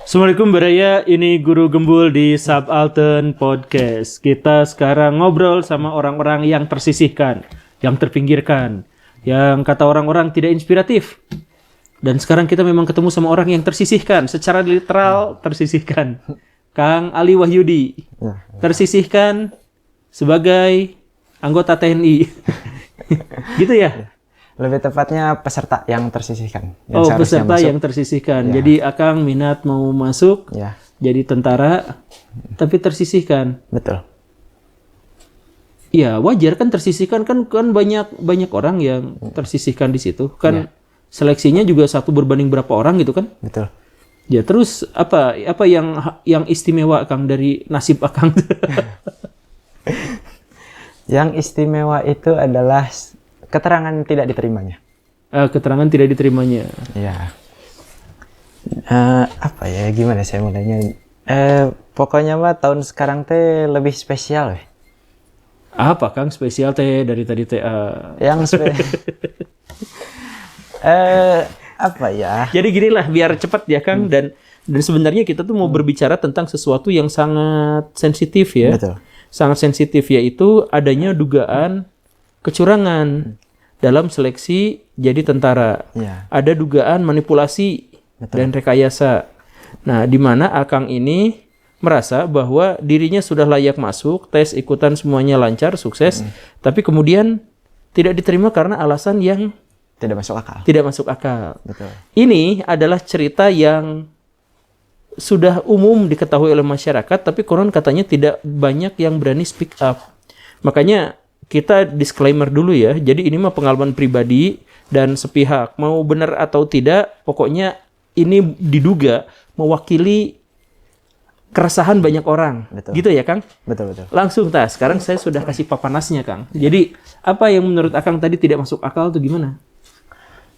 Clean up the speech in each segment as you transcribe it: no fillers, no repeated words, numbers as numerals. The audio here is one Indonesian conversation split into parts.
Assalamualaikum Baraya, ini Guru Gembul di Subaltern Podcast. Kita sekarang ngobrol sama orang-orang yang tersisihkan, yang terpinggirkan, yang kata orang-orang tidak inspiratif. Dan sekarang kita memang ketemu sama orang yang tersisihkan, secara literal tersisihkan. Kang Ali Wahyudi, tersisihkan sebagai anggota TNI. Gitu ya? Lebih tepatnya peserta yang tersisihkan. Peserta masuk. Yang tersisihkan. Ya. Jadi Akang minat mau masuk, ya. Jadi tentara, tapi tersisihkan. Betul. Iya, wajar kan tersisihkan kan banyak orang yang tersisihkan di situ. Kan ya. Seleksinya juga satu berbanding berapa orang gitu kan? Betul. Ya terus apa yang istimewa Akang dari nasib Akang? Yang istimewa itu adalah keterangan tidak diterimanya. Keterangan tidak diterimanya. Iya. Apa ya? Gimana saya mulainya? Pokoknya mah tahun sekarang teh lebih spesial. Apa Kang spesial teh dari tadi teh? Yang apa ya? Jadi ginilah biar cepat ya Kang dan sebenarnya kita tuh mau berbicara tentang sesuatu yang sangat sensitif ya. Betul. Sangat sensitif yaitu adanya dugaan kecurangan dalam seleksi jadi tentara. Ya. Ada dugaan manipulasi. Betul. Dan rekayasa. Nah, di mana Akang ini merasa bahwa dirinya sudah layak masuk, tes ikutan semuanya lancar, sukses, tapi kemudian tidak diterima karena alasan yang tidak masuk akal. Tidak masuk akal. Betul. Ini adalah cerita yang sudah umum diketahui oleh masyarakat, tapi konon katanya tidak banyak yang berani speak up. Makanya kita disclaimer dulu ya. Jadi ini mah pengalaman pribadi dan sepihak. Mau benar atau tidak, pokoknya ini diduga mewakili keresahan banyak orang. Betul. Gitu ya, Kang? Betul. Langsung sekarang saya sudah kasih papanasnya, Kang. Jadi apa yang menurut Akang tadi tidak masuk akal itu gimana?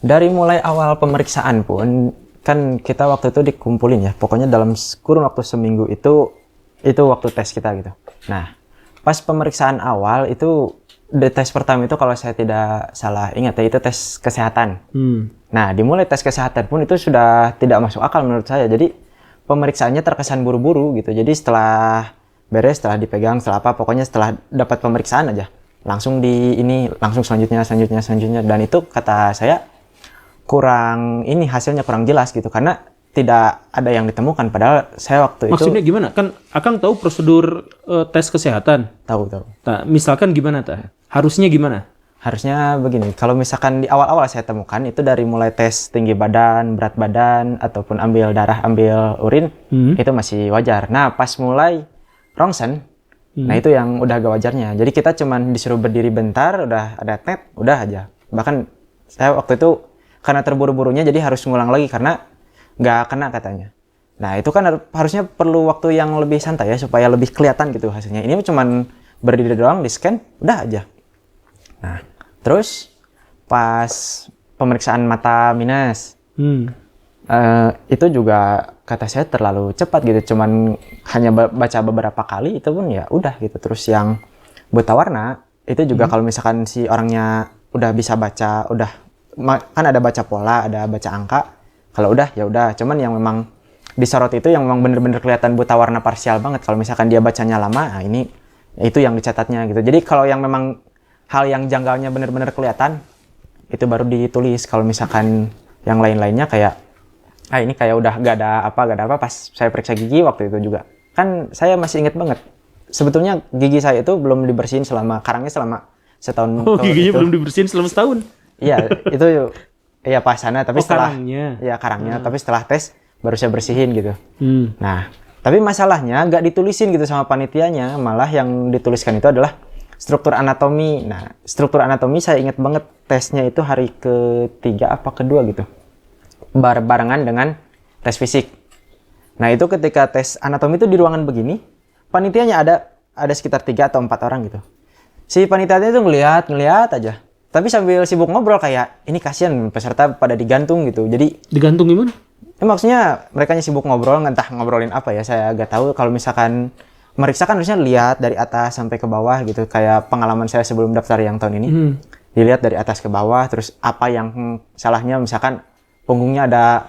Dari mulai awal pemeriksaan pun kan kita waktu itu dikumpulin ya. Pokoknya dalam kurun waktu seminggu itu waktu tes kita gitu. Nah, pas pemeriksaan awal itu tes pertama itu kalau saya tidak salah ingat ya itu tes kesehatan. Nah, dimulai tes kesehatan pun itu sudah tidak masuk akal menurut saya. Jadi pemeriksaannya terkesan buru-buru gitu. Jadi setelah beres, setelah dipegang, setelah apa, pokoknya setelah dapat pemeriksaan aja langsung langsung selanjutnya dan itu kata saya hasilnya kurang jelas gitu karena tidak ada yang ditemukan padahal saya waktu itu. Maksudnya gimana? Kan Akang tahu prosedur tes kesehatan? Tahu. Nah, misalkan gimana harusnya gimana? Harusnya begini, kalau misalkan di awal-awal saya temukan itu dari mulai tes tinggi badan, berat badan ataupun ambil darah, ambil urin itu masih wajar. Nah, pas mulai rongsen, nah itu yang udah agak wajarnya. Jadi kita cuman disuruh berdiri bentar, udah ada tet, udah aja. Bahkan saya waktu itu karena terburu-burunya jadi harus ngulang lagi karena nggak kena katanya. Nah itu kan harusnya perlu waktu yang lebih santai ya supaya lebih kelihatan gitu hasilnya. Ini cuman berdiri doang, di scan, udah aja. Nah terus pas pemeriksaan mata minus, itu juga kata saya terlalu cepat gitu. Cuman hanya baca beberapa kali itu pun ya udah gitu. Terus yang buta warna itu juga kalau misalkan si orangnya udah bisa baca, kan ada baca pola, ada baca angka. Kalau udah ya udah, cuman yang memang disorot itu yang memang bener-bener kelihatan buta warna parsial banget. Kalau misalkan dia bacanya lama, nah ini itu yang dicatatnya gitu. Jadi kalau yang memang hal yang janggalnya bener-bener kelihatan, itu baru ditulis. Kalau misalkan yang lain-lainnya kayak, ini kayak udah gak ada apa pas saya periksa gigi waktu itu juga. Kan saya masih inget banget. Sebetulnya gigi saya itu belum dibersihin karangnya selama setahun. Oh, giginya belum dibersihin selama setahun? Iya, itu ya pas sana tapi setelah karangnya. Tapi setelah tes baru saya bersihin gitu. Nah, tapi masalahnya nggak ditulisin gitu sama panitianya, malah yang dituliskan itu adalah struktur anatomi. Nah, struktur anatomi saya ingat banget tesnya itu hari ketiga apa kedua gitu. Barengan dengan tes fisik. Nah, itu ketika tes anatomi itu di ruangan begini, panitianya ada sekitar 3 atau 4 orang gitu. Si panitianya itu ngeliat aja. Tapi sambil sibuk ngobrol kayak, ini kasihan peserta pada digantung gitu. Jadi digantung gimana? Maksudnya mereka sibuk ngobrol, entah ngobrolin apa ya, saya agak tahu. Kalau misalkan meriksa kan harusnya lihat dari atas sampai ke bawah gitu. Kayak pengalaman saya sebelum daftar yang tahun ini. Dilihat dari atas ke bawah, terus apa yang salahnya misalkan punggungnya ada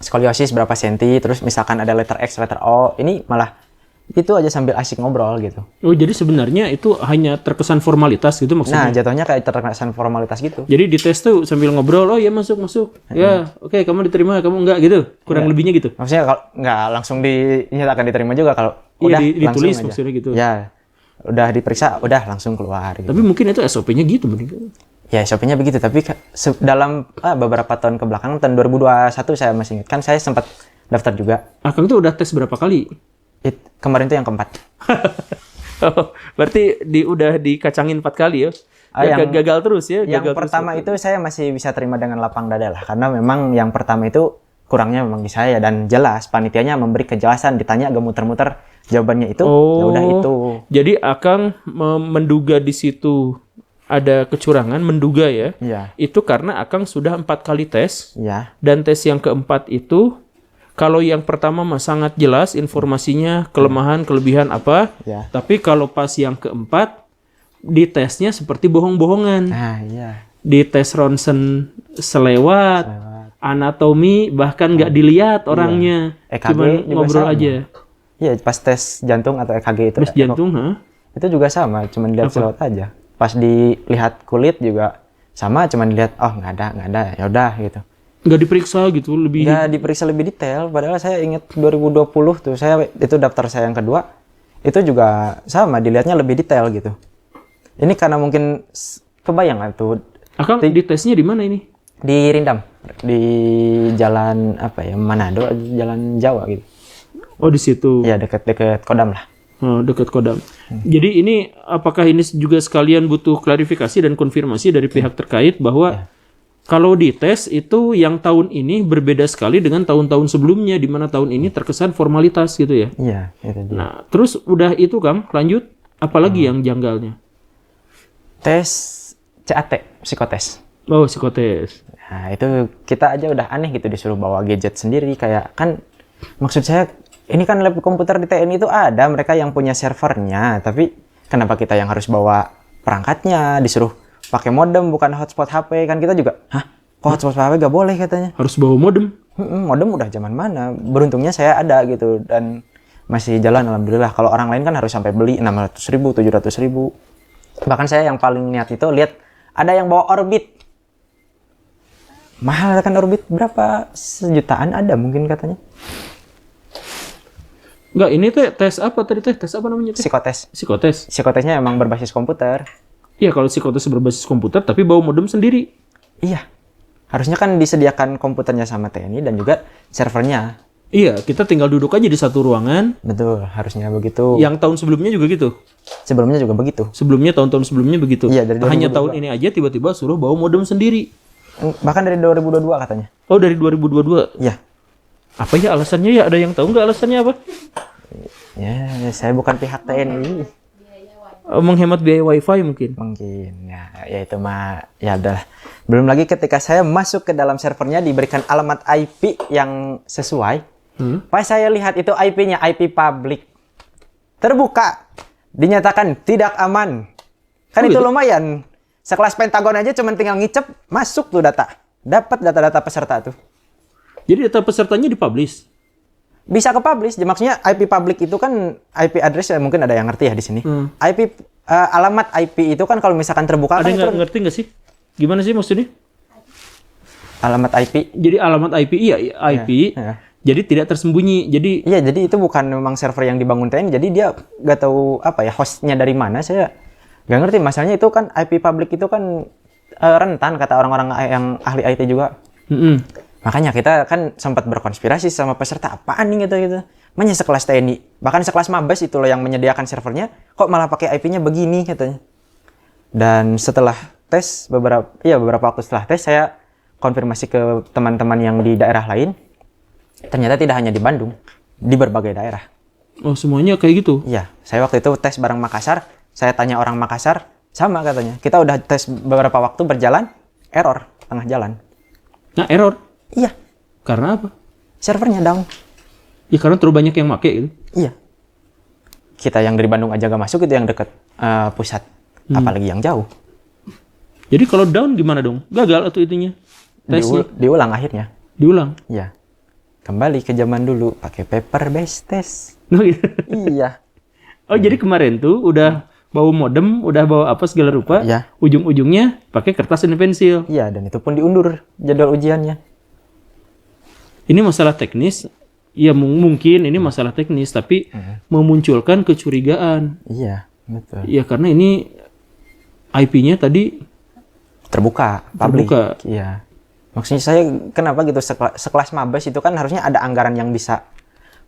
skoliosis berapa senti, terus misalkan ada letter X, letter O, ini malah itu aja sambil asik ngobrol gitu. Oh, jadi sebenarnya itu hanya terkesan formalitas gitu maksudnya? Nah, jatuhnya kayak terkesan formalitas gitu. Jadi di tes tuh sambil ngobrol, oh ya masuk. Ya, oke, kamu diterima, kamu enggak gitu. Kurang lebihnya gitu. Maksudnya kalau nggak langsung dinyatakan diterima juga, kalau Iya, udah ditulis langsung aja. maksudnya gitu. Ya, udah diperiksa, udah langsung keluar gitu. Tapi mungkin itu SOP-nya gitu mending. Ya, SOP-nya begitu, tapi dalam beberapa tahun ke belakang, tahun 2021 saya masih ingat, kan saya sempat daftar juga. Akang tuh udah tes berapa kali? Kemarin tuh yang keempat. Oh, berarti udah dikacangin 4 kali ya? Gagal terus ya? Yang Gagal pertama terus. itu saya masih bisa terima dengan lapang dada lah, karena memang yang pertama itu kurangnya memang di saya, dan jelas panitianya memberi kejelasan, ditanya gak muter-muter jawabannya itu, ya udah itu. Jadi Akang menduga di situ ada kecurangan, menduga ya? Iya. Itu karena Akang sudah 4 kali tes, Iya. dan tes yang keempat itu, kalau yang pertama mah sangat jelas informasinya, kelemahan, kelebihan apa. Ya. Tapi kalau pas yang keempat, di tesnya seperti bohong-bohongan. Nah, iya. Di tes ronsen selewat, anatomi bahkan nggak dilihat orangnya. EKG Cuma juga ngobrol sama. aja. Iya, pas tes jantung atau EKG itu. Tes jantung, Itu juga sama, cuma dilihat selewat aja. Pas dilihat kulit juga sama, cuma dilihat, oh nggak ada, ya udah gitu. nggak diperiksa gitu, lebih. Nggak diperiksa lebih detail, padahal saya ingat 2020 tuh, itu daftar saya yang kedua, itu juga sama, dilihatnya lebih detail gitu. Ini karena mungkin kebayang lah tuh. Akang di tesnya di mana ini? Di Rindam, di jalan apa ya, Manado, jalan Jawa gitu. Oh, di situ. Ya, deket-deket Kodam lah. Oh, dekat Kodam. Jadi ini apakah ini juga sekalian butuh klarifikasi dan konfirmasi dari pihak terkait bahwa kalau di tes itu yang tahun ini berbeda sekali dengan tahun-tahun sebelumnya, di mana tahun ini terkesan formalitas gitu ya? Iya, itu dia. Nah, terus udah itu Kang, lanjut. Apalagi yang janggalnya? Tes CAT, psikotes. Oh, psikotes. Nah, itu kita aja udah aneh gitu disuruh bawa gadget sendiri, kayak kan maksud saya ini kan lab komputer di TNI itu ada mereka yang punya servernya, tapi kenapa kita yang harus bawa perangkatnya, disuruh pakai modem bukan hotspot HP, kan kita juga, hah? Kok hotspot HP gak boleh katanya? Harus bawa modem. Modem udah zaman mana? Beruntungnya saya ada gitu, dan masih jalan alhamdulillah. Kalau orang lain kan harus sampai beli 600.000, 700.000. Bahkan saya yang paling niat itu lihat ada yang bawa Orbit. Mahal kan Orbit, berapa? Sejutaan ada mungkin katanya. Enggak, ini tes apa tadi teh? Tes apa namanya teh? Psikotes. Psikotes. Psikotesnya emang berbasis komputer. Iya, kalau psikotes berbasis komputer tapi bawa modem sendiri. Iya. Harusnya kan disediakan komputernya sama TNI dan juga servernya. Iya, kita tinggal duduk aja di satu ruangan. Betul, harusnya begitu. Yang tahun sebelumnya juga gitu. Sebelumnya juga begitu. Sebelumnya tahun-tahun sebelumnya begitu. Iya, dari Hanya 2022. tahun ini aja tiba-tiba suruh bawa modem sendiri. Bahkan dari 2022 katanya. Oh, dari 2022. Iya. Apa ya alasannya ya? Ada yang tahu nggak alasannya apa? Ya, saya bukan pihak TNI. Menghemat biaya wifi mungkin. Mungkin ya itu mah ya udah. Belum lagi ketika saya masuk ke dalam servernya diberikan alamat IP yang sesuai. Pas saya lihat itu IP-nya IP publik. Terbuka, dinyatakan tidak aman. Kan itu lumayan. Sekelas Pentagon aja cuma tinggal ngicep, masuk tuh data. Dapat data-data peserta tuh. Jadi data pesertanya dipublish. Bisa ke publish, maksudnya IP publik itu kan IP address, ya mungkin ada yang ngerti ya di sini. IP alamat IP itu kan kalau misalkan terbuka Ada kan yang itu ngerti nggak sih? Gimana sih maksudnya? alamat IP. Jadi alamat IP, iya IP. Ya. Jadi tidak tersembunyi. Jadi Iya, jadi itu bukan memang server yang dibangun TNI, jadi dia nggak tahu apa ya hostnya dari mana, saya nggak ngerti. Masalahnya itu kan IP publik itu kan rentan kata orang-orang yang ahli IT juga. Makanya kita kan sempat berkonspirasi sama peserta, apaan nih gitu. Makanya sekelas TNI, bahkan sekelas Mabes itu loh yang menyediakan servernya, kok malah pakai IP-nya begini katanya. Dan setelah tes beberapa waktu setelah tes saya konfirmasi ke teman-teman yang di daerah lain, ternyata tidak hanya di Bandung, di berbagai daerah. oh semuanya kayak gitu. Iya, saya waktu itu tes bareng Makassar, saya tanya orang Makassar, sama katanya. Kita udah tes beberapa waktu berjalan, error tengah jalan. Nah error. Iya, Karena apa? servernya down. Ya karena terlalu banyak yang make gitu. Iya. Kita yang dari Bandung aja gak masuk, itu yang dekat pusat. Apalagi yang jauh. Jadi kalau down gimana dong? Gagal atau itunya? Tesnya? Diulang akhirnya. Diulang. Iya. kembali ke zaman dulu pakai paper based test. Oh, gitu. Iya. Oh, jadi kemarin tuh udah bawa modem, udah bawa apa segala rupa, Iya. ujung-ujungnya pakai kertas dan pensil. Iya, dan itu pun diundur jadwal ujiannya. Ini masalah teknis, ya mungkin ini masalah teknis, tapi memunculkan kecurigaan. Iya, betul. Ya karena ini IP-nya tadi Terbuka, publik. Iya. Maksudnya saya kenapa gitu sekelas Mabes itu kan harusnya ada anggaran yang bisa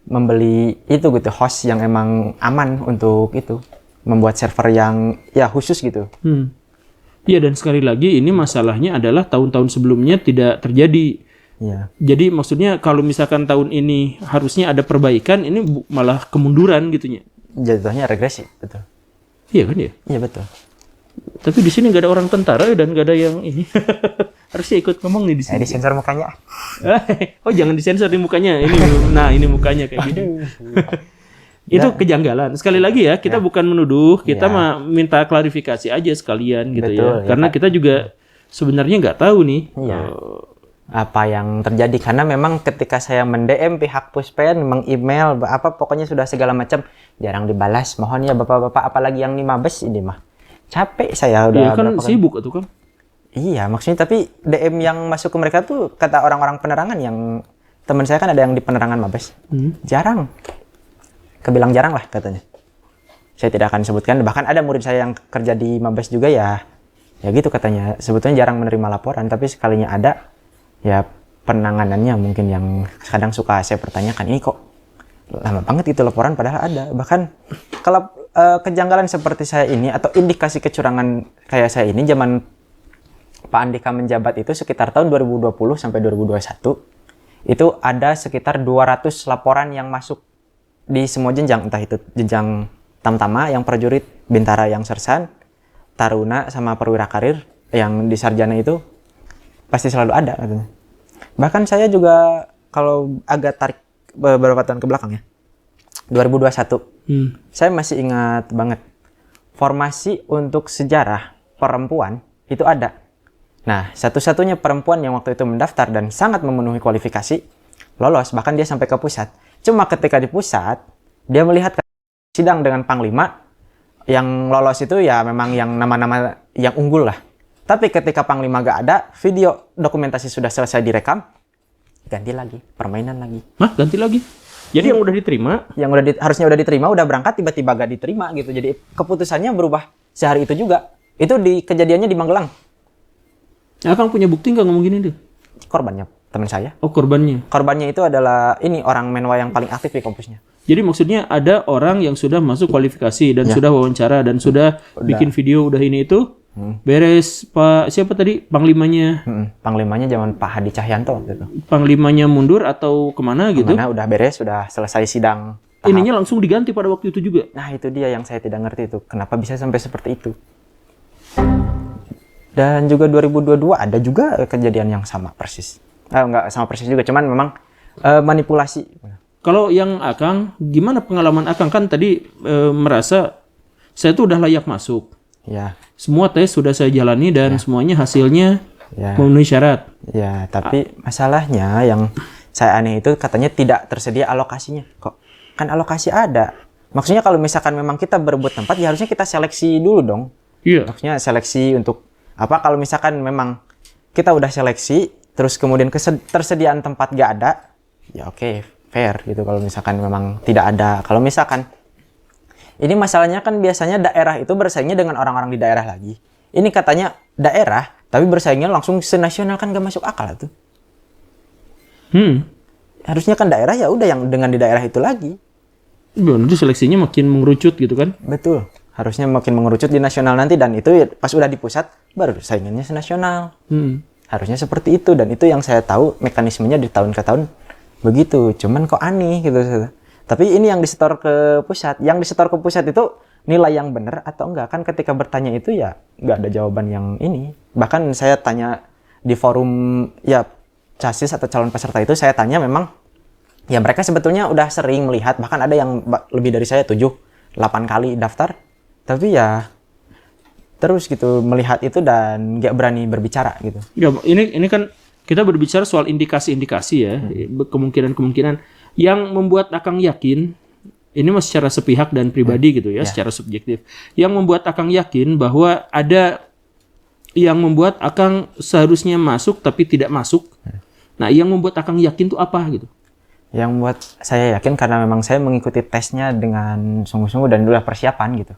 membeli itu gitu, host yang emang aman untuk itu, membuat server yang ya khusus gitu. Iya, dan sekali lagi ini masalahnya adalah tahun-tahun sebelumnya tidak terjadi. Iya. Jadi maksudnya kalau misalkan tahun ini harusnya ada perbaikan, ini malah kemunduran gitunya. Jatuhnya regresi, betul. Iya kan ya? Iya, betul. Tapi di sini nggak ada orang tentara dan nggak ada yang ini. Harusnya ikut ngomong nih di sini. Disensor mukanya. Oh, jangan disensor di mukanya. Ini mukanya kayak gini. Itu kejanggalan. Sekali lagi ya, kita bukan menuduh, kita mah minta klarifikasi aja sekalian gitu. Betul, ya. Karena kita juga sebenarnya nggak tahu nih. Iya. Apa yang terjadi, karena memang ketika saya mend-DM pihak Puspen, meng-email apa pokoknya sudah segala macam jarang dibalas. Mohon ya Bapak-bapak, apalagi yang di Mabes ini mah. Capek saya udah. Iya kan sibuk tuh kan. Iya, maksudnya tapi DM yang masuk ke mereka tuh kata orang-orang penerangan, yang teman saya kan ada yang di penerangan Mabes. Jarang. Kebilang jarang lah katanya. Saya tidak akan sebutkan, bahkan ada murid saya yang kerja di Mabes juga ya gitu katanya. Sebetulnya jarang menerima laporan, tapi sekalinya ada ya penanganannya mungkin yang kadang suka saya pertanyakan, ini kok lama banget itu laporan padahal ada. Bahkan kalau kejanggalan seperti saya ini atau indikasi kecurangan kayak saya ini zaman Pak Andika menjabat itu sekitar tahun 2020 sampai 2021 itu ada sekitar 200 laporan yang masuk di semua jenjang, entah itu jenjang tamtama yang prajurit, bintara yang sersan, taruna sama perwira karir yang di sarjana itu pasti selalu ada katanya. Bahkan saya juga kalau agak tarik beberapa tahun ke belakang ya, 2021 saya masih ingat banget formasi untuk sejarah perempuan itu ada. Nah, satu-satunya perempuan yang waktu itu mendaftar dan sangat memenuhi kualifikasi lolos, bahkan dia sampai ke pusat. Cuma ketika di pusat dia melihat sidang dengan panglima yang lolos itu ya memang yang nama-nama yang unggul lah. Tapi ketika panglima gak ada, video dokumentasi sudah selesai direkam, ganti lagi, permainan lagi. Hah, ganti lagi? Jadi yang udah diterima, harusnya udah diterima, udah berangkat, tiba-tiba gak diterima gitu. Jadi keputusannya berubah sehari itu juga. Itu kejadiannya di Magelang. Akang punya bukti nggak ngomong gini tuh? Korbannya teman saya. Oh, korbannya. Korbannya itu adalah ini orang Menwa yang paling aktif di kampusnya. Jadi maksudnya ada orang yang sudah masuk kualifikasi dan sudah wawancara dan sudah bikin video udah ini itu. Beres Pak siapa tadi panglimanya? Panglimanya zaman Pak Hadi Cahyanto gitu. Panglimanya mundur atau kemana gitu? Kemana udah beres, sudah selesai sidang. Ininya langsung diganti pada waktu itu juga. Nah itu dia yang saya tidak ngerti itu. Kenapa bisa sampai seperti itu? Dan juga 2022 ada juga kejadian yang sama persis. Enggak sama persis juga, cuman memang manipulasi. Kalau yang Akang, gimana pengalaman Akang? Kan tadi merasa saya tuh udah layak masuk. Ya. Semua tes sudah saya jalani dan semuanya hasilnya memenuhi syarat. Ya, tapi masalahnya yang saya aneh itu katanya tidak tersedia alokasinya. Kok kan alokasi ada? Maksudnya kalau misalkan memang kita berebut tempat, ya harusnya kita seleksi dulu dong. Iya. Maksudnya seleksi untuk apa? Kalau misalkan memang kita udah seleksi, terus kemudian ketersediaan tempat gak ada, ya oke, fair gitu. Kalau misalkan memang tidak ada. Kalau misalkan ini masalahnya kan biasanya daerah itu bersaingnya dengan orang-orang di daerah lagi. Ini katanya daerah, tapi bersaingnya langsung senasional, kan gak masuk akal tuh. Harusnya kan daerah ya udah yang dengan di daerah itu lagi. Nanti seleksinya makin mengerucut gitu kan? Betul. Harusnya makin mengerucut di nasional nanti, dan itu ya, pas udah di pusat baru saingannya senasional. Harusnya seperti itu, dan itu yang saya tahu mekanismenya di tahun ke tahun begitu. Cuman kok aneh gitu. Tapi ini yang disetor ke pusat. Yang disetor ke pusat itu nilai yang benar atau enggak? Kan ketika bertanya itu ya nggak ada jawaban yang ini. Bahkan saya tanya di forum ya CASIS atau calon peserta itu, saya tanya memang ya mereka sebetulnya udah sering melihat, bahkan ada yang lebih dari saya 7-8 kali daftar. Tapi ya terus gitu melihat itu dan nggak berani berbicara gitu. Ya, ini kan kita berbicara soal indikasi-indikasi ya, kemungkinan-kemungkinan yang membuat Akang yakin, ini mas secara sepihak dan pribadi gitu ya, secara subjektif, yang membuat Akang yakin bahwa ada yang membuat Akang seharusnya masuk tapi tidak masuk. Nah, yang membuat Akang yakin itu apa gitu? Yang membuat saya yakin karena memang saya mengikuti tesnya dengan sungguh-sungguh dan udah persiapan gitu.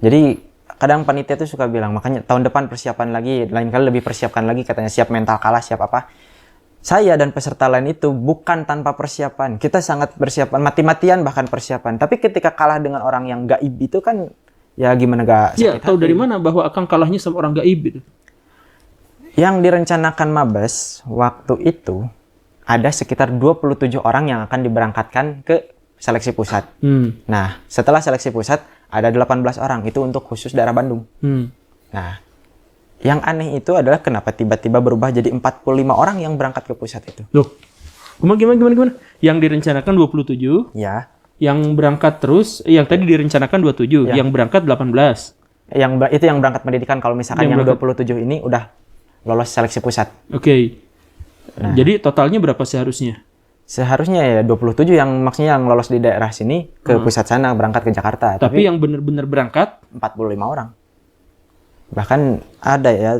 Jadi kadang panitia tuh suka bilang, makanya tahun depan persiapan lagi, lain kali lebih persiapkan lagi, katanya siap mental kalah, siap apa. Saya dan peserta lain itu bukan tanpa persiapan. Kita sangat persiapan, mati-matian bahkan persiapan. Tapi ketika kalah dengan orang yang gaib itu kan, ya gimana gak Iya, sakit tahu hati. dari mana bahwa Akang kalahnya sama orang gaib gitu? Yang direncanakan Mabes waktu itu, ada sekitar 27 orang yang akan diberangkatkan ke seleksi pusat. Nah, setelah seleksi pusat, ada 18 orang, itu untuk khusus daerah Bandung. Nah, yang aneh itu adalah kenapa tiba-tiba berubah jadi 45 orang yang berangkat ke pusat itu. Loh, gimana? Yang direncanakan 27, Ya, yang berangkat terus, yang tadi direncanakan 27, Ya. yang berangkat 18. itu yang berangkat pendidikan. Kalau misalkan Yang yang berangkat. 27 ini udah lolos seleksi pusat. Oke. Jadi totalnya berapa seharusnya? Seharusnya ya 27 yang maksudnya yang lolos di daerah sini ke pusat sana berangkat ke Jakarta. Tapi yang benar-benar berangkat 45 orang. Bahkan ada ya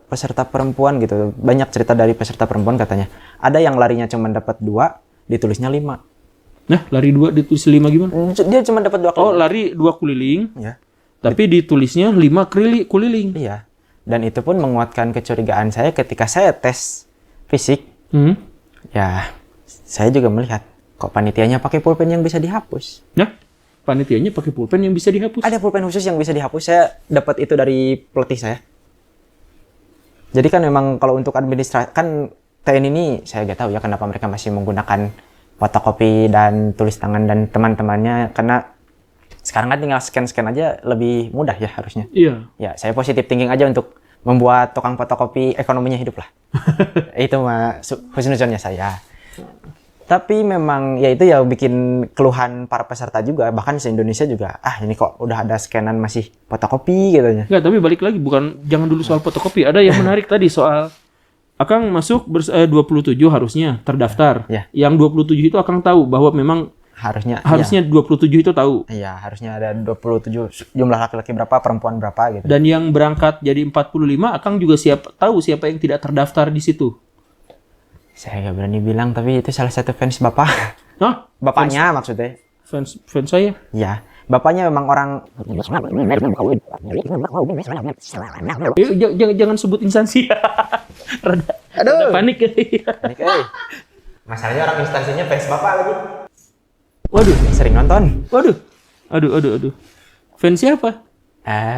peserta perempuan gitu. Banyak cerita dari peserta perempuan katanya. Ada yang larinya cuma dapat 2, ditulisnya 5. Nah, lari 2 ditulis 5 gimana? Dia cuma dapat 2 Oh, kali. lari 2 keliling, Ya. tapi ditulisnya 5 keliling. Iya. Dan itu pun menguatkan kecurigaan saya ketika saya tes fisik. Ya, saya juga melihat kok panitianya pakai pulpen yang bisa dihapus. Nah, panitianya pakai pulpen yang bisa dihapus. Ada pulpen khusus yang bisa dihapus. Saya dapat itu dari pelatih saya. Jadi kan memang kalau untuk administrasi kan TNI ini saya nggak tahu ya kenapa mereka masih menggunakan fotokopi dan tulis tangan dan teman-temannya, karena sekarang kan tinggal scan-scan aja lebih mudah ya harusnya. Iya. Ya, saya positif thinking aja untuk membuat tukang fotokopi ekonominya hidup lah. Itu mah husnuzonnya saya. Tapi memang ya itu ya bikin keluhan para peserta juga, bahkan se-Indonesia juga. Ini kok udah ada scanan masih fotokopi katanya. Enggak, tapi balik lagi jangan dulu soal fotokopi. Ada yang menarik tadi soal Akang masuk 27 harusnya terdaftar. Ya. Yang 27 itu Akang tahu bahwa memang Harusnya 27 itu tahu. iya, harusnya ada 27 jumlah laki-laki berapa, perempuan berapa gitu. Dan yang berangkat jadi 45, Akang juga tahu siapa yang tidak terdaftar di situ. Saya nggak berani bilang, tapi itu salah satu fans Bapak. Hah? Bapaknya maksudnya. Fans saya? Ya, bapaknya memang orang Jangan sebut instansi. Rada panik. panik, masalahnya orang instansinya fans Bapak lagi. Waduh, Sering nonton. aduh. Fans siapa?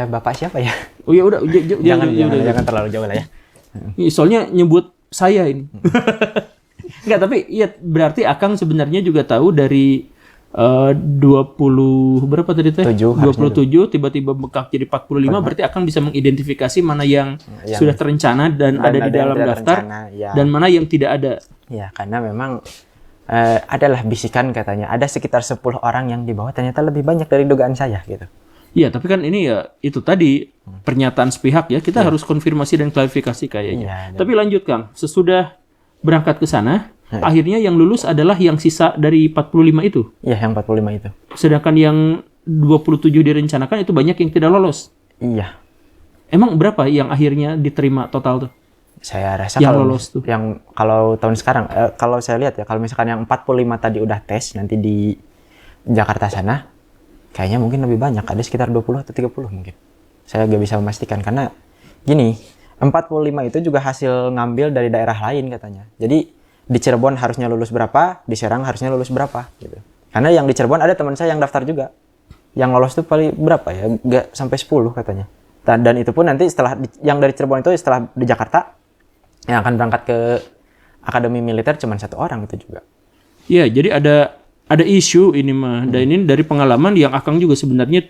Bapak siapa ya? Oh ya udah, Jangan terlalu jauh lah ya. Soalnya nyebut saya ini. Enggak, tapi iya berarti Akang sebenarnya juga tahu dari 20 berapa tadi teh? 27 tiba-tiba bengkak jadi 45, berarti Akang bisa mengidentifikasi mana yang sudah terencana dan ada di dalam daftar dan mana yang tidak ada. Ya, karena memang adalah bisikan katanya ada sekitar 10 orang yang di bawah, ternyata lebih banyak dari dugaan saya gitu. Iya, tapi kan ini ya itu tadi pernyataan sepihak ya. Kita harus konfirmasi dan klarifikasi kayaknya. Iya, Tapi lanjut Kang, sesudah berangkat ke sana, akhirnya yang lulus adalah yang sisa dari 45 itu. Iya, yang 45 itu. Sedangkan yang 27 direncanakan itu banyak yang tidak lolos. Iya. Emang berapa yang akhirnya diterima total tuh? Saya rasa Yang kalau lolos tuh. kalau tahun sekarang kalau saya lihat ya, kalau misalkan yang 45 tadi udah tes nanti di Jakarta sana, kayaknya mungkin lebih banyak, ada sekitar 20 atau 30 mungkin. Saya nggak bisa memastikan karena gini, 45 itu juga hasil ngambil dari daerah lain katanya. Jadi di Cirebon harusnya lulus berapa, di Serang harusnya lulus berapa gitu. Karena yang di Cirebon ada teman saya yang daftar juga. Yang lolos tuh paling berapa ya? Nggak sampai 10 katanya. Dan itu pun nanti setelah yang dari Cirebon itu setelah di Jakarta yang akan berangkat ke Akademi Militer cuma 1 orang itu juga. Iya, jadi ada isu ini mah. Dan ini dari pengalaman yang Akang juga sebenarnya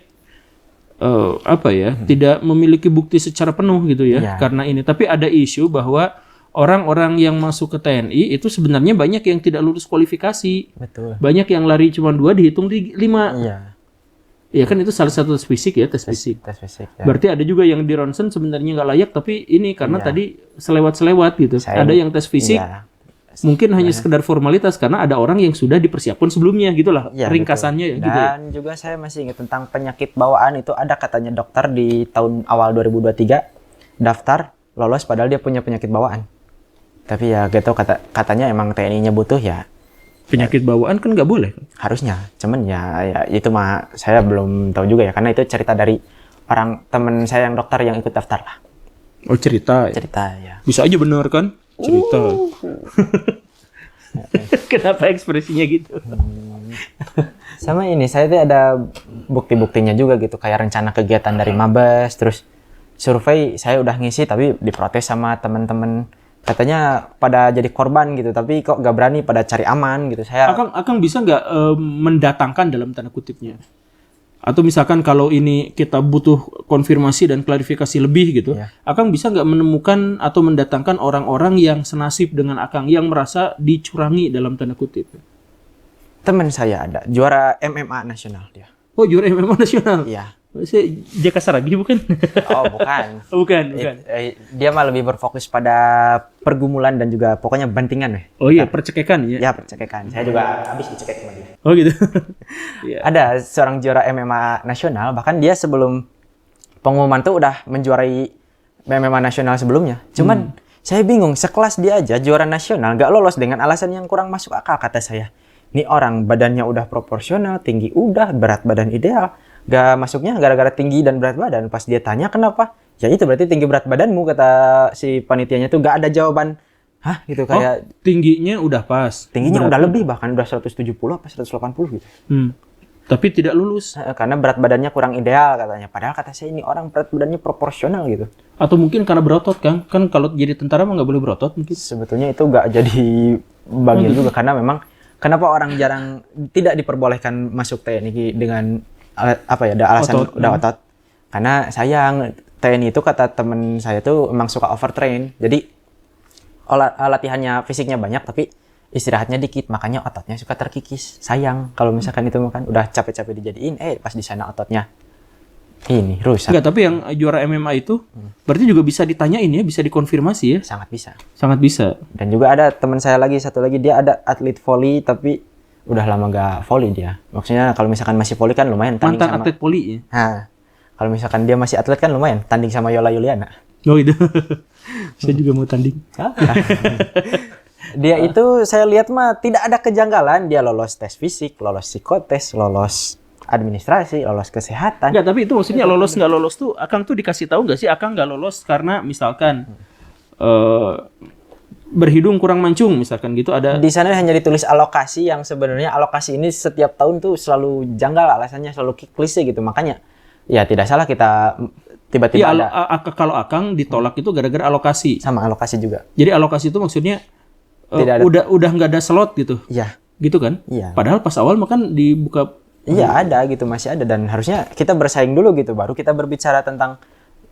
tidak memiliki bukti secara penuh gitu ya. Iya. Karena ini, tapi ada isu bahwa orang-orang yang masuk ke TNI itu sebenarnya banyak yang tidak lulus kualifikasi. Betul. Banyak yang lari cuma 2 dihitung di 5. Iya. Ya kan itu salah satu tes fisik ya, tes fisik. Tes fisik. Ya. Berarti ada juga yang di ronsen sebenarnya nggak layak, tapi ini karena Iya. tadi selewat-selewat gitu. Ada yang tes fisik Iya. mungkin hanya sekedar formalitas karena ada orang yang sudah dipersiapkan sebelumnya gitulah Iya, ringkasannya ya gitu ya. Dan juga saya masih ingat tentang penyakit bawaan itu ada katanya dokter di tahun awal 2023 daftar lolos padahal dia punya penyakit bawaan. Tapi ya gitu katanya emang TNI-nya butuh ya Penyakit bawaan kan nggak boleh. harusnya. Cuman ya itu mah saya belum tahu juga ya karena itu cerita dari orang teman saya yang dokter yang ikut daftar lah. Oh cerita ya. Cerita ya. Bisa aja bener kan? Cerita. Kenapa ekspresinya gitu? Sama ini saya tuh ada bukti-buktinya juga gitu kayak rencana kegiatan dari Mabes terus survei saya udah ngisi tapi diprotes sama teman-teman katanya pada jadi korban gitu tapi kok gak berani pada cari aman gitu saya Akang bisa nggak mendatangkan dalam tanda kutipnya? Atau misalkan kalau ini kita butuh konfirmasi dan klarifikasi lebih gitu, Iya. Akang bisa nggak menemukan atau mendatangkan orang-orang yang senasib dengan Akang yang merasa dicurangi dalam tanda kutip? teman saya ada juara MMA nasional dia. Oh juara MMA nasional? Iya. Saya Jaka Saragi bukan? Oh bukan. Oh, bukan. Dia mah lebih berfokus pada pergumulan dan juga pokoknya bantingan weh. Oh iya percekekan ya? Ya percekekan. Saya juga habis dicekek sama dia. Oh gitu. Iya. Ada seorang juara MMA nasional bahkan dia sebelum pengumuman tuh udah menjuarai MMA nasional sebelumnya. Cuman saya bingung sekelas dia aja juara nasional gak lolos dengan alasan yang kurang masuk akal kata saya. Ini orang badannya udah proporsional, tinggi udah, berat badan ideal. Gak masuknya gara-gara tinggi dan berat badan. Pas dia tanya kenapa? Ya itu berarti tinggi berat badanmu kata si panitianya tuh gak ada jawaban. Hah gitu kayak Tingginya udah pas. tingginya udah lebih bahkan udah 170 apa 180 gitu. Tapi tidak lulus. Karena berat badannya kurang ideal katanya. Padahal kata saya ini orang berat badannya proporsional gitu. Atau mungkin karena berotot kan? Kan kalau jadi tentara mah nggak boleh berotot mungkin. Sebetulnya itu gak jadi bagian juga karena memang kenapa orang jarang tidak diperbolehkan masuk TNI dengan ada alasan Otot, udah otot. Karena sayang TNI itu kata temen saya tuh emang suka overtrain. Jadi latihannya fisiknya banyak tapi istirahatnya dikit makanya ototnya suka terkikis. Sayang kalau misalkan itu makan udah capek-capek dijadiin pas di sana ototnya ini rusak. Enggak, tapi yang juara MMA itu berarti juga bisa ditanyain ya, bisa dikonfirmasi ya. Sangat bisa. Sangat bisa. Dan juga ada teman saya lagi satu lagi dia ada atlet volley tapi udah lama gak volley dia. Maksudnya kalau misalkan masih volley kan lumayan tanding Mantan sama atlet poli ya. Nah, kalau misalkan dia masih atlet kan lumayan tanding sama Yola Yuliana. Oh itu. Saya juga mau tanding. Dia itu saya lihat mah tidak ada kejanggalan, dia lolos tes fisik, lolos psikotes, lolos administrasi, lolos kesehatan. Enggak, tapi itu maksudnya lolos nggak lolos tuh Akang tuh dikasih tahu nggak sih Akang nggak lolos karena misalkan berhidung kurang mancung misalkan gitu ada. Di sana hanya ditulis alokasi yang sebenarnya alokasi ini setiap tahun tuh selalu janggal alasannya, selalu klise gitu. Makanya ya tidak salah kita tiba-tiba Iya, ada kalau Akang ditolak itu gara-gara alokasi. sama alokasi juga. Jadi alokasi itu maksudnya Tidak ada. udah nggak ada slot gitu. Iya. Gitu kan? Iya. Padahal pas awal makan dibuka. Iya ada gitu, masih ada dan harusnya kita bersaing dulu gitu baru kita berbicara tentang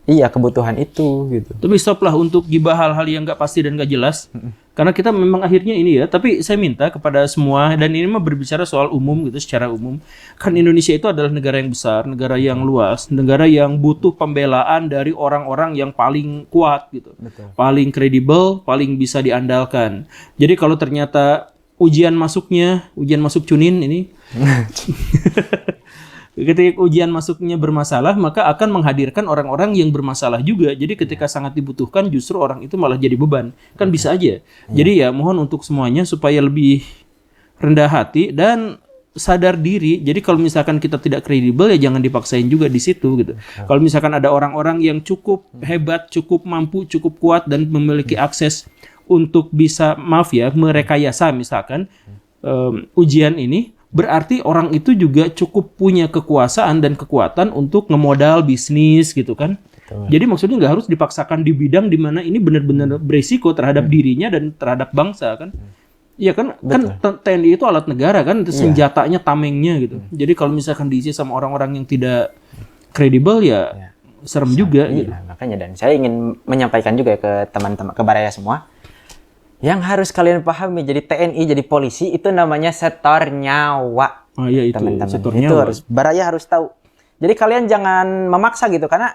kebutuhan itu gitu. Tapi stop lah untuk gibah hal-hal yang nggak pasti dan nggak jelas. Karena kita memang akhirnya ini ya. Tapi saya minta kepada semua dan ini mah berbicara soal umum gitu secara umum. Kan Indonesia itu adalah negara yang besar, negara yang luas, negara yang butuh pembelaan dari orang-orang yang paling kuat gitu. Betul. Paling kredibel, paling bisa diandalkan. Jadi kalau ternyata ujian masuk Cunin ini ketika ujian masuknya bermasalah maka akan menghadirkan orang-orang yang bermasalah juga. Jadi ketika sangat dibutuhkan justru orang itu malah jadi beban. Kan bisa aja. Jadi ya mohon untuk semuanya supaya lebih rendah hati dan sadar diri. Jadi kalau misalkan kita tidak kredibel ya jangan dipaksain juga di situ gitu. Kalau misalkan ada orang-orang yang cukup hebat, cukup mampu, cukup kuat dan memiliki akses untuk bisa merekayasa misalkan ujian ini, berarti orang itu juga cukup punya kekuasaan dan kekuatan untuk ngemodal bisnis gitu kan. Betul. Jadi maksudnya nggak harus dipaksakan di bidang di mana ini benar-benar beresiko terhadap dirinya dan terhadap bangsa kan. Iya kan, TNI itu alat negara kan, itu senjatanya, tamengnya gitu. Jadi kalau misalkan diisi sama orang-orang yang tidak kredibel ya serem juga gitu. Makanya dan saya ingin menyampaikan juga ke teman-teman, ke Baraya semua. Yang harus kalian pahami, jadi TNI, jadi polisi itu namanya setor nyawa. Oh iya itu, teman-teman. setor Itu nyawa. harus Baraya harus tahu. Jadi kalian jangan memaksa gitu, karena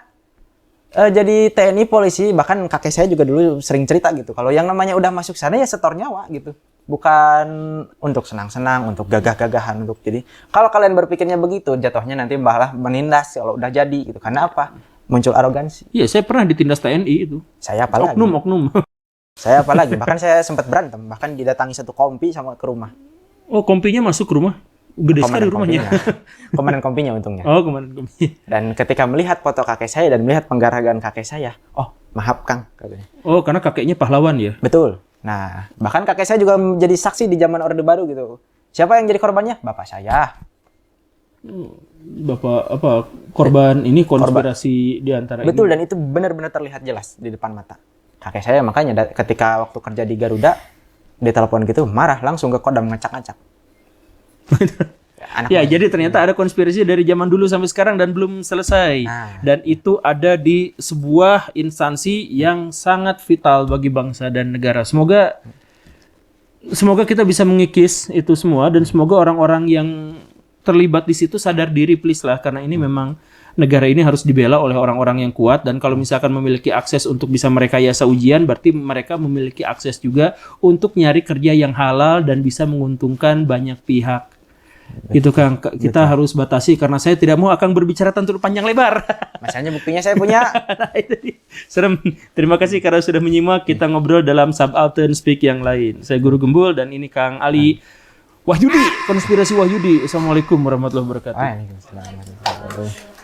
jadi TNI, polisi, bahkan kakek saya juga dulu sering cerita gitu. Kalau yang namanya udah masuk sana ya setor nyawa gitu. Bukan untuk senang-senang, untuk gagah-gagahan, untuk jadi. Kalau kalian berpikirnya begitu, jatuhnya nanti malah menindas kalau udah jadi gitu. Karena apa? Muncul arogansi. Iya, saya pernah ditindas TNI itu. Saya apalagi? Oknum. Saya apalagi? Bahkan saya sempat berantem. Bahkan didatangi satu kompi sama ke rumah. Oh, kompinya masuk ke rumah? Gede sekali rumahnya. Komandan kompinya untungnya. Oh, komandan kompi. Dan ketika melihat foto kakek saya dan melihat penggaragan kakek saya, oh maaf Kang, katanya. Oh, karena kakeknya pahlawan ya? Betul. Nah, bahkan kakek saya juga menjadi saksi di zaman Orde Baru gitu. Siapa yang jadi korbannya? Bapak saya. Bapak apa korban ini konspirasi di antara Betul, ini. dan itu benar-benar terlihat jelas di depan mata. Kakek saya makanya ketika waktu kerja di Garuda, dia telepon gitu, marah langsung ke Kodam ngacak-ngacak. Ya, jadi ternyata ada konspirasi dari zaman dulu sampai sekarang dan belum selesai. Nah. Dan itu ada di sebuah instansi yang sangat vital bagi bangsa dan negara. Semoga kita bisa mengikis itu semua dan semoga orang-orang yang terlibat di situ sadar diri please lah, karena ini memang negara ini harus dibela oleh orang-orang yang kuat, dan kalau misalkan memiliki akses untuk bisa merekayasa ujian, berarti mereka memiliki akses juga untuk nyari kerja yang halal dan bisa menguntungkan banyak pihak. Gitu Kang, kita harus batasi karena saya tidak mau akan berbicara tentang panjang lebar. Masalahnya buktinya saya punya. Nah, itu dia. Serem. Terima kasih karena sudah menyimak, kita ngobrol dalam Subaltern Speak yang lain. Saya Guru Gembul dan ini Kang Ali Wahyudi, Konspirasi Wahyudi. Assalamualaikum warahmatullahi wabarakatuh. Waalaikumsalam warahmatullahi wabarakatuh.